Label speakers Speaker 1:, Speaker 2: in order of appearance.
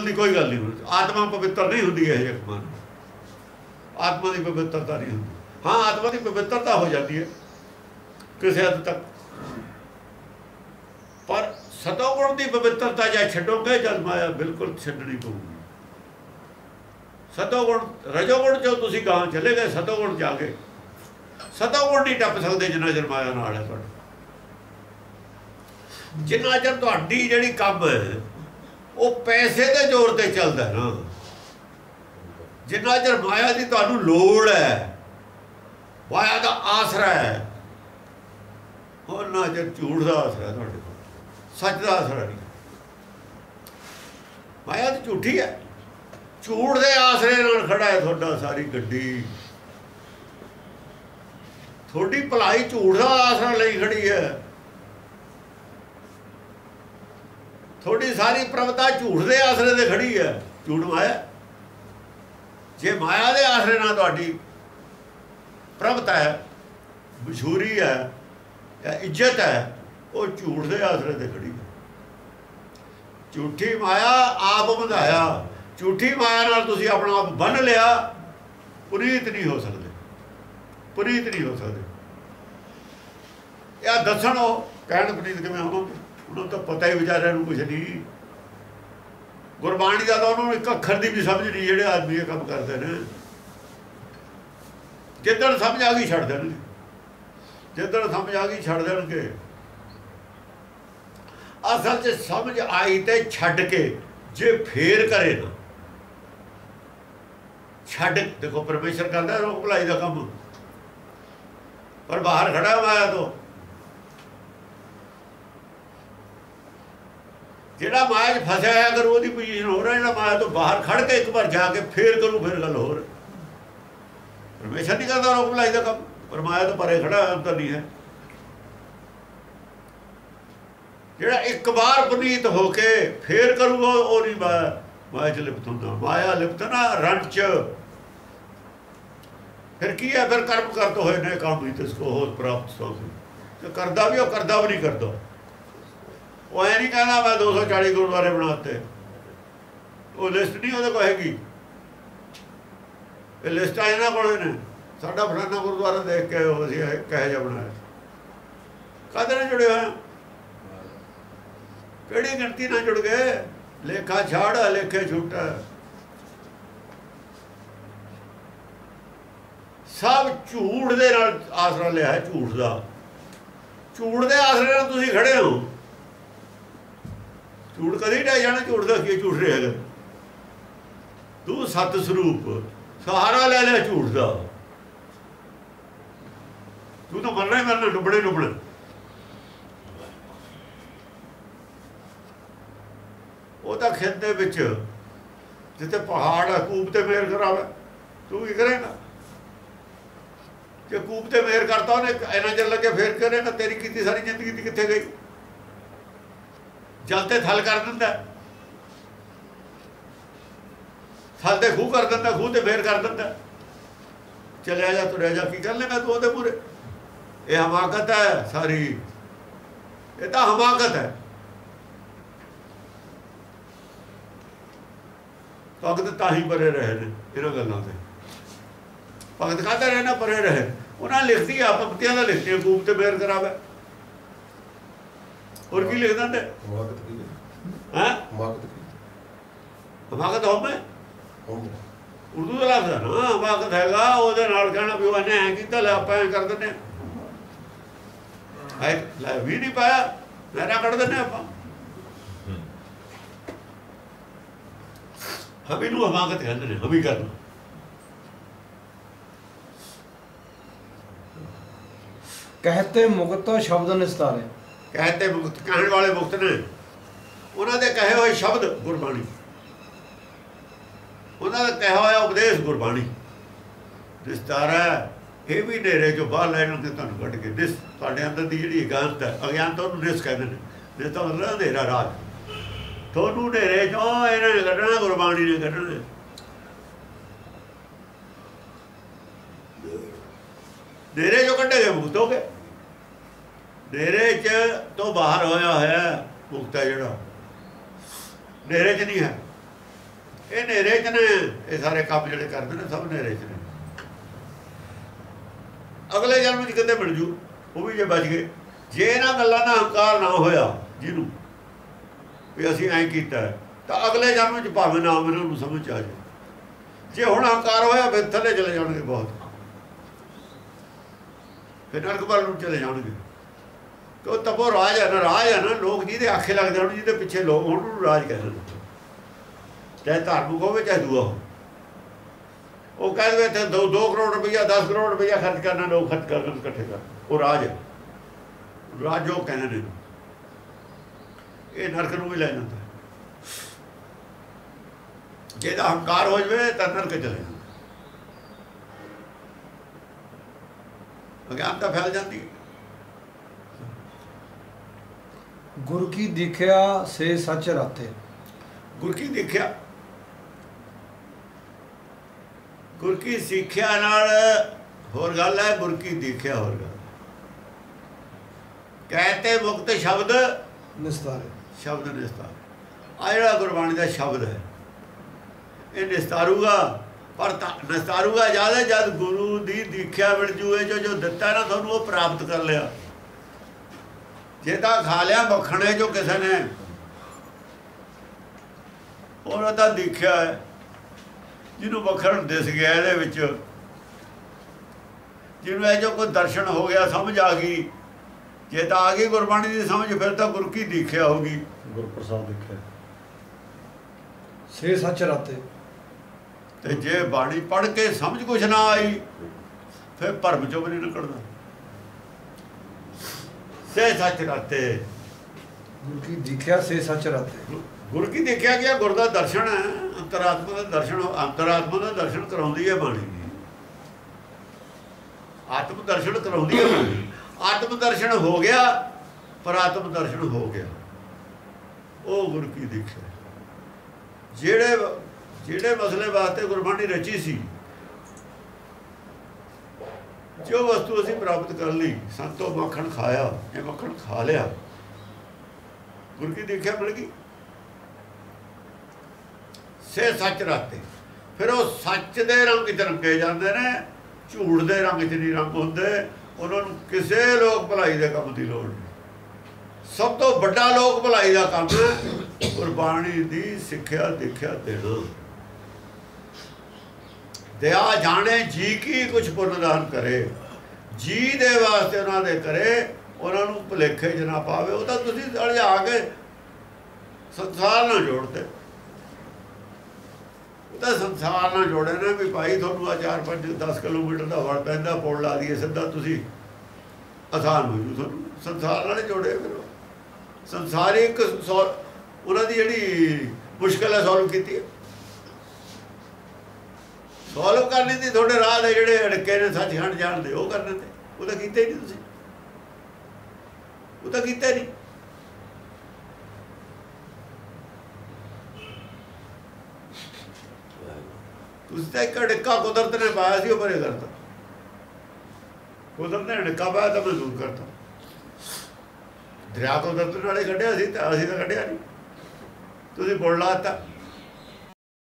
Speaker 1: बदल की कोई गल नहीं होती। आत्मा पवित्र नहीं होती है एक मन, आत्मा की पवित्रता नहीं होती। हाँ आत्मा की पवित्रता हो जाती है किसी हद तक, पर सतोगुण की पवित्रता जा छड्डोगे जब माया बिल्कुल छड्डनी पऊगी। सतोगुण रजोगुण चो तुसीं गांह चले गए, सतोगुण जाके सतोगुण नहीं टप सकते जिन्ना चਿਰ माया नाल है तुहाडा। जिन्ना चਿਰ तुहाडी जिहड़ी काम है वो पैसे के जोर ते चलदा ना, जिन्ना चਿਰ माया की तुहानूं लोड़ है, माया का आसरा है, उन्ना चਿਰ झूठ का आसरा है तुहाडे कोल, सच का आसरा नहीं। माया तो झूठी है, झूठ के आसरे नाल खड़ा है तुहाडा सारी गड्डी। थोड़ी भलाई झूठ का आसरा लई खड़ी है, थोड़ी सारी प्रभुता झूठ के आसरे ते खड़ी है। झूठ माया, जे माया के आसरे ना तुहाडी प्रभुता है, मशहूरी है या इज्जत है, वो झूठ के आसरे ते खड़ी है। झूठी माया आप बंधाया, झूठी माया नाल तुसीं अपना आप बन लिया, पुनीत नहीं हो सकते, पुनीत नहीं हो सकते। या दसन हो कहण पुनीत किवें होवोगे, उन्होंने तो पता ही बेचारे कुछ नहीं, गुरबाणी का तो उन्होंने एक अखर की भी समझ नहीं जिहड़े आदमी ये काम करते हैं। जिदन समझ आ गई छड्ड देणगे, जिदन समझ आ गई छड्ड देणगे। असल च समझ आई तो छड्ड के जे फेर करे ना, छड्ड देखो परमेश्वर करता है रोक भलाई का काम, पर बाहर खड़ा है माया तो। जिहड़ा माया च फसिया है अगर वो पोजीशन हो रहा है, जिहड़ा माया तो बाहर खड़ के एक बार जाके फेर करूँ फिर गल हो रही। परमेश्वर नहीं करता रोक भलाई का काम, पर माया तो परे खड़ा है, अंतर नहीं है। जिहड़ा एक बार पुनीत होके फेर करूँगा वो नहीं माया च लिप्त होंदा। माया लिप्त ना रंट च, फिर की है, फिर कर्म करते हुए नए काम ही तिसको हो प्राप्त सो तो करदा भी, और करदा भी नहीं करता। वो ऐ नहीं कहना मैं 240 गुरुद्वारे बनाते, वो लिस्ट नहीं वो कहेगी, ये लिस्ट आ इन्होंने को ने साडा फलाना गुरुद्वारा देख के असीं कहे जा बनाया, कद ने जुड़े हुए किहड़ी गिनती ना जुड़ गए। लेखा छाड़ लेखे छूटा, सब झूठ दे नाल आसरा लिया है, झूठ का। झूठ के आसरे नाल तुसीं खड़े हो, झूठ कदी ढह जाना, झूठ का की झूठ रहेगा। तू सत स्वरूप सहारा ले लिया झूठ का, तू तो मरना ही मरना, डुबने डुबना। वो तो खेत दे विच जिथे पहाड़ है कूप ते मेहर करावे, तू की करेगा? जे कूप ते मेहर करता उन्हें इन्ना चर लगे फिर करेगा, तेरी की सारी जिंदगी की कित्थे गई? जल ते थल कर दिंदा, थल ते खूह कर दिंदा, खूह ते मेहर कर दिंदा। चलिया जा तुरिया जा, की कर ले मैं तू ओहदे मूहरे? ये हमाकत है सारी, ये तो हमाकत है। भगत ताही परे रहे ने इन्होंने गलों से, भगत कहते रहे ना परे रहे। उन्हें लिख दी पंक्तियां तो लिखती कूप ते मेहर करावे, और की लिख देंगे? हमाकत हो मैं उर्दू का लफ्ज़ है ना, हमाकत हैगा ਉਹਦੇ ਨਾਲ कहना भी ਉਹਨੇ ਐਂ ਕੀਤਾ ਲੈ ਆਪਾਂ ਐਂ कर ਦਿੰਦੇ ਹੈ, ਲੈ ਵੀ नहीं पाया मेरा ਕੱਢ ਦਿੰਦੇ ਆਪਾਂ। हम इनू हमाकत कहते हैं, हम ही करना।
Speaker 2: कहते मुक्त शब्द निस्तारे,
Speaker 1: कहते मुक्त कहने वाले मुक्त ने, उन्होंने कहे हुए शब्द गुरबाणी, उन्होंने कहा हुआ उपदेश गुरबाणी निस्तारा। ये भी नेरे जो बाहर लै जाते तुहानूं कढ के निस, तुहाडे अंदर की जिहड़ी अज्ञानता है, अज्ञानता उहनूं निस कहते हैं। निस तो मतलब अंधेरा रात, थोनू नेरे चो इन्होंने कढ़ना, गुरबाणी ने कढ़ना। नेरे चो कढ़े गए मुक्त हो गए, नेरे च तो बाहर होया है मुक्त है, जिहड़ा नेरे च नहीं है। ਇਹ ਹਨੇਰੇ 'ਚ ਨੇ, ਇਹ ਸਾਰੇ ਕੰਮ ਜਿਹੜੇ ਕਰਦੇ ਨੇ ਸਭ ਹਨੇਰੇ 'ਚ ਨੇ। ਅਗਲੇ ਜਨਮ 'ਚ ਕਿਤੇ ਮਿਲ ਜੂ, ਉਹ ਵੀ ਜੇ ਬਚ ਗਏ। ਜੇ ਇਹਨਾਂ ਗੱਲਾਂ ਦਾ ਹੰਕਾਰ ਨਾ ਹੋਇਆ ਜਿਹਨੂੰ ਵੀ ਅਸੀਂ ਐਂ ਕੀਤਾ, ਤਾਂ ਅਗਲੇ ਜਨਮ 'ਚ ਭਾਵੇਂ ਨਾਮ ਇਹਨਾਂ ਨੂੰ ਸਮਝ ਆ ਜਾਏ। ਜੇ ਹੁਣ ਹੰਕਾਰ ਹੋਇਆ ਫਿਰ ਥੱਲੇ ਚਲੇ ਜਾਣਗੇ ਬਹੁਤ, ਫਿਰ ਨਰਕ ਵੱਲ ਨੂੰ ਚਲੇ ਜਾਣਗੇ। ਕਿ ਤਪੋ ਰਾਜ ਹੈ ਨਾ, ਰਾਜ ਹੈ ਨਾ, ਲੋਕ ਜਿਹਦੇ ਆਖੇ ਲੱਗਦੇ ਹੋਣ, ਜਿਹਦੇ ਪਿੱਛੇ ਲੋਕ ਹੋਣ, ਉਹਨੂੰ ਰਾਜ ਕਹਿੰਦੇ ਨੇ। ਚਾਹੇ ਧਾਰਮਿਕ ਹੋਵੇ ਚਾਹੇ ਦੂਆ ਹੋ। ਉਹ ਕਹਿ ਦੇਵੇ ਇੱਥੇ 2 ਕਰੋੜ ਰੁਪਈਆ 10 ਕਰੋੜ ਰੁਪਈਆ ਖਰਚ ਕਰਨਾ, ਲੋਕ ਖਰਚ ਕਰਨ ਇਕੱਠੇ ਕਰ, ਉਹ ਰਾਜ ਹੈ। ਰਾਜ ਉਹ ਕਹਿੰਦੇ ਨੇ। ਇਹ ਨਰਕ ਨੂੰ ਵੀ ਲੈ ਜਾਂਦਾ। ਜਿਹਦਾ ਹੰਕਾਰ ਹੋ ਜਾਵੇ ਤਾਂ ਨਰਕ ਚਲੇ ਜਾਂਦਾ, ਅਗਿਆਨਤਾ ਫੈਲ ਜਾਂਦੀ ਹੈ।
Speaker 2: ਗੁਰ ਕੀ ਦੇਖਿਆ ਸੇ ਸੱਚ ਰਾਤੇ।
Speaker 1: ਗੁਰ ਕੀ ਦੇਖਿਆ, ਗੁਰ ਕੀ ਸਿੱਖਿਆ ਨਾਲ ਹੋਰ ਗੱਲ ਹੈ, ਗੁਰ ਕੀ ਦੇਖਿਆ ਹੋਰ ਗੱਲ। ਕਹਿਤੇ ਮੁਕਤ ਸ਼ਬਦ
Speaker 2: ਨਿਸਤਾਰੇ,
Speaker 1: ਸ਼ਬਦ ਨਿਸਤਾਰ। ਆ ਜਿਹੜਾ ਗੁਰਬਾਣੀ ਦਾ ਸ਼ਬਦ ਹੈ ਇਹ ਨਿਸਤਾਰੂਗਾ, ਪਰ ਨਿਸਤਾਰੂਗਾ ਜ਼ਿਆਦਾ ਜਦ ਗੁਰੂ ਦੀ ਦੀਖਿਆ ਮਿਲ ਜੂਏ। ਜੋ ਦਿੱਤਾ ਨਾ ਤੁਹਾਨੂੰ, ਉਹ ਪ੍ਰਾਪਤ ਕਰ ਲਿਆ। ਜੇ ਤਾਂ ਖਾ ਲਿਆ ਮੱਖਣੇ ਜੋ ਕਿਸੇ ਨੇ, ਉਹਨਾਂ ਦਾ ਦੇਖਿਆ ਹੈ, ਜਿਹਨੂੰ ਮੱਖਣ ਦਿਸ ਗਿਆ ਇਹਦੇ ਵਿੱਚ, ਜਿਹਨੂੰ ਇਹ ਜੋ ਕੋਈ ਦਰਸ਼ਨ ਹੋ ਗਿਆ, ਸਮਝ ਆ ਗਈ। ਜੇ ਤਾਂ ਆ ਗਈ ਗੁਰਬਾਣੀ ਦੀ ਸਮਝ, ਫਿਰ ਤਾਂ ਗੁਰ ਕੀ ਦੇਖਿਆ ਹੋਗੀ,
Speaker 2: ਗੁਰਪ੍ਰਸਾਦ ਦੇਖਿਆ ਸੇ ਸੱਚ ਰਾਤੇ।
Speaker 1: ਤੇ ਜੇ ਬਾਣੀ ਪੜ੍ਹ ਕੇ ਸਮਝ ਕੁਛ ਨਾ ਆਈ, ਫਿਰ ਭਰਮ ਚੋਂ ਵੀ ਨਹੀਂ ਨਿਕਲਦਾ। ਸੇ ਸੱਚ ਰਾਤੇ,
Speaker 2: ਗੁਰ ਕੀ ਦੇਖਿਆ ਸੇ ਸੱਚ ਰਾਤੇ।
Speaker 1: ਗੁਰ ਕੀ ਦੇਖਿਆ ਗਿਆ, ਗੁਰ ਦਾ ਦਰਸ਼ਨ ਹੈ, ਅੰਤਰਾਤਮਾ ਦਾ ਦਰਸ਼ਨ। ਅੰਤਰਾਤਮਾ ਦਾ ਦਰਸ਼ਨ ਕਰਾਉਂਦੀ ਹੈ ਬਾਣੀ। ਆਤਮ ਦਰਸ਼ਨ ਕਰਾਉਂਦੀ ਹੈ ਬਾਣੀ। ਆਤਮ ਦਰਸ਼ਨ ਹੋ ਗਿਆ, ਪਰ ਆਤਮ ਦਰਸ਼ਨ ਹੋ ਗਿਆ, ਉਹ ਗੁਰ ਕੀ ਦੇਖਿਆ। ਜਿਹੜੇ ਮਸਲੇ ਵਾਸਤੇ ਗੁਰਬਾਣੀ ਰਚੀ ਸੀ, ਜੋ ਵਸਤੂ ਅਸੀਂ ਪ੍ਰਾਪਤ ਕਰ ਲਈ, ਸੰਤੋ ਮੱਖਣ ਖਾਇਆ, ਇਹ ਮੱਖਣ ਖਾ ਲਿਆ, ਗੁਰ ਕੀ ਦੇਖਿਆ ਮਿਲ ਗਈ। ਸੇ ਸੱਚ ਰਾਤੇ, ਫਿਰ ਉਹ ਸੱਚ ਦੇ ਰੰਗ 'ਚ ਰੰਗੇ ਜਾਂਦੇ ਨੇ, ਝੂਠ ਦੇ ਰੰਗ 'ਚ ਨਹੀਂ ਰੰਗ ਹੁੰਦੇ। ਉਹਨਾਂ ਨੂੰ ਕਿਸੇ ਲੋਕ ਭਲਾਈ ਦੇ ਕੰਮ ਦੀ ਲੋੜ ਨਹੀਂ। ਸਭ ਤੋਂ ਵੱਡਾ ਲੋਕ ਭਲਾਈ ਦਾ ਕੰਮ ਹੈ ਗੁਰਬਾਣੀ ਦੀ ਸਿੱਖਿਆ ਦੇਖਿਆ ਦੇਣਾ। ਦਇਆ ਜਾਣੇ ਜੀ ਕੀ ਕੁਛ ਪੁੰਨਦਾਨ ਕਰੇ, ਜੀ ਦੇ ਵਾਸਤੇ ਉਹਨਾਂ ਦੇ ਕਰੇ, ਉਹਨਾਂ ਨੂੰ ਭੁਲੇਖੇ 'ਚ ਨਾ ਪਾਵੇ। ਉਹ ਤਾਂ ਤੁਸੀਂ ਅਲਝਾ ਕੇ ਸੰਸਾਰ ਨਾਲ ਜੋੜਦੇ, ਉਹ ਤਾਂ ਸੰਸਾਰ ਨਾਲ ਜੋੜੇ ਨੇ ਵੀ ਭਾਈ ਤੁਹਾਨੂੰ ਆ 4-5-10 ਕਿਲੋਮੀਟਰ ਦਾ ਵੜ ਪੈਂਦਾ, ਪੁਲ ਲਾ ਦਈਏ ਸਿੱਧਾ, ਤੁਸੀਂ ਆਸਾਨ ਹੋ ਜੂ। ਤੁਹਾਨੂੰ ਸੰਸਾਰ ਨਾਲ ਜੋੜੇ। ਫਿਰ ਸੰਸਾਰਿਕ ਉਹਨਾਂ ਦੀ ਜਿਹੜੀ ਮੁਸ਼ਕਿਲ ਹੈ ਸੋਲਵ ਕੀਤੀ ਹੈ। ਸੋਲਵ ਕਰਨੀ ਦੀ ਤੁਹਾਡੇ ਰਾਹ ਦੇ ਜਿਹੜੇ ਅੜਕੇ ਨੇ ਸੱਚਖੰਡ ਜਾਣ ਦੇ, ਉਹ ਕਰਨੇ ਤੇ, ਉਹ ਤਾਂ ਕੀਤਾ ਹੀ ਨਹੀਂ ਤੁਸੀਂ, ਉਹ ਤਾਂ ਕੀਤਾ ਨਹੀਂ। ਤੁਸੀਂ ਤਾਂ ਇੱਕ ਅੜਿੱਕਾ ਕੁਦਰਤ ਨੇ ਪਾਇਆ ਸੀ, ਉਹ ਪਰੇ ਕਰਤਾ। ਕੁਦਰਤ ਨੇ ਅੜਿੱਕਾ ਪਾਇਆ ਤਾਂ ਮੈਂ ਦੂਰ ਕਰਤਾ। ਦਰਿਆ ਕੁਦਰਤ ਨਾਲੇ ਕੱਢਿਆ ਸੀ, ਤਾਂ ਅਸੀਂ ਤਾਂ ਕੱਢਿਆ ਨਹੀਂ। ਤੁਸੀਂ ਪੁੱਲ ਲਾਤਾ।